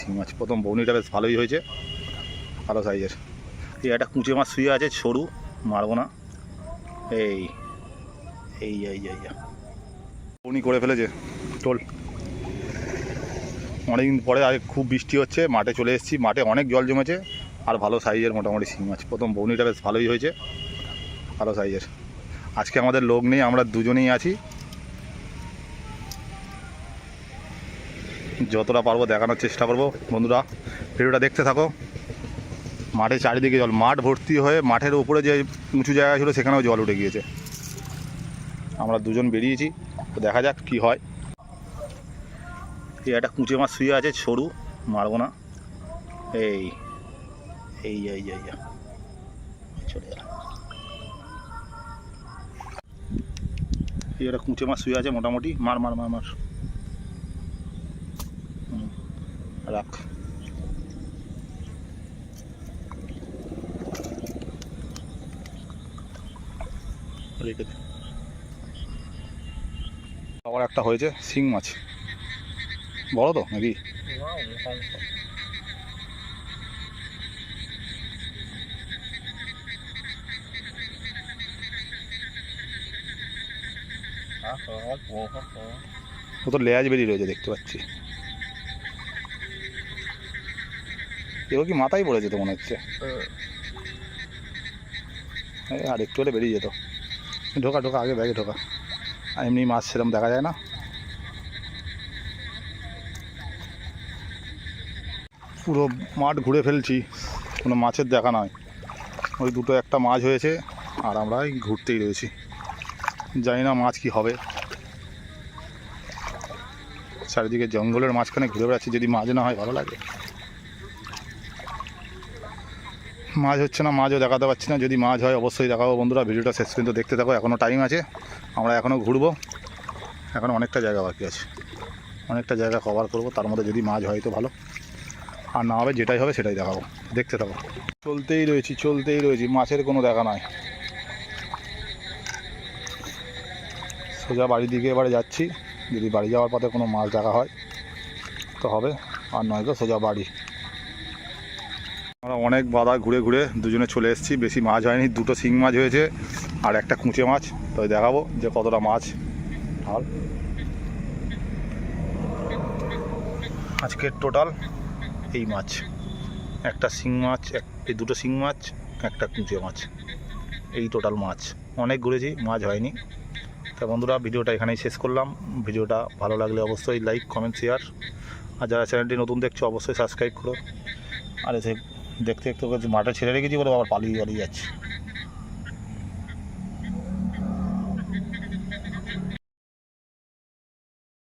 শিং মাছ প্রথম বউনিটা বেশ ভালোই হয়েছে, ভালো সাইজের। এই একটা কুঁচে মাছ শুয়ে আছে, সরু, মারবো না। এই এই এই এই বউনি করে ফেলেছে টোল। অনেকদিন পরে আর খুব বৃষ্টি হচ্ছে, মাঠে চলে এসেছি, মাঠে অনেক জল জমেছে আর ভালো সাইজের মোটামুটি শিং মাছ। প্রথম বউনিটা বেশ ভালোই হয়েছে, ভালো সাইজের। আজকে আমাদের লোক নেই, আমরা দুজনেই আছি। যতটা পারবো দেখানোর চেষ্টা করব। বন্ধুরা ভিডিওটা দেখতে থাকো। মাঠে চারিদিকে জল, মাঠ ভর্তি হয়ে মাঠের উপরে যে উঁচু জায়গা ছিল সেখানেও জল উঠে গিয়েছে। আমরা দুজন বেরিয়েছি, তো দেখা যাক কি হয়। এই একটা কুঁচে মাছ শুয়ে আছে, সরু, মারবো না। এই এই এই এই চলে গেল। এই একটা কুঁচে মাছ শুয়ে আছে মোটামুটি, মার মার মার মার, রাখ। রেখে দে। আবার একটা হয়েছে শিং মাছ, বড় তো নাকি? ও তো লেজ বেরিয়ে রয়েছে দেখতে পাচ্ছি। এও কি মাথায় পড়েছে তো মনে হচ্ছে। আর একটু হলে বেরিয়ে যেত। ঢোকা ঢোকা, আগে ব্যাগে ঢোকা। আর এমনি মাছ সেরকম দেখা যায় না। পুরো মাঠ ঘুরে ফেলছি, কোনো মাছের দেখা নয়। ওই দুটো একটা মাছ হয়েছে আর আমরা ঘুরতেই রয়েছি, জানি না মাছ কি হবে। চারিদিকে জঙ্গলের মাঝখানে ঘুরে বেড়াচ্ছি, যদি মাছ না হয় ভালো লাগে। মাছ হচ্ছে না, মাছও দেখাতে পারছি না। যদি মাছ হয় অবশ্যই দেখাবো। বন্ধুরা ভিডিওটা শেষ পর্যন্ত দেখতে থাকো, এখনও টাইম আছে, আমরা এখনও ঘুরবো, এখনও অনেকটা জায়গা বাকি আছে, অনেকটা জায়গা কভার করব। তার মধ্যে যদি মাছ হয় তো ভালো, আর না হবে যেটাই হবে সেটাই দেখাবো, দেখতে থাকো। চলতেই রয়েছি, মাছের কোনো দেখা নয়। সোজা বাড়ির দিকে এবারে যাচ্ছি, যদি বাড়ি যাওয়ার পথে কোনো মাছ দেখা হয় তো হবে, আর নয়তো সোজা বাড়ি। আমরা অনেক বাধা ঘুরে ঘুরে দুজনে চলে এসেছি, বেশি মাছ হয়নি, দুটো শিং মাছ হয়েছে আর একটা কুঁচে মাছ। তো দেখাবো যে কতটা মাছ। আর আজকের টোটাল এই মাছ, একটা শিং মাছ, এই দুটো শিং মাছ, একটা কুঁচে মাছ, এই টোটাল মাছ। অনেক ঘুরেছি, মাছ হয়নি। তা বন্ধুরা ভিডিওটা এখানেই শেষ করলাম। ভিডিওটা ভালো লাগলে অবশ্যই লাইক, কমেন্ট, শেয়ার। আর যারা চ্যানেলটি নতুন দেখছো অবশ্যই সাবস্ক্রাইব করো। আর এসে দেখতে দেখতে মাঠে ছেড়ে রেখেছি বলে আবার পালিয়ে যাচ্ছে।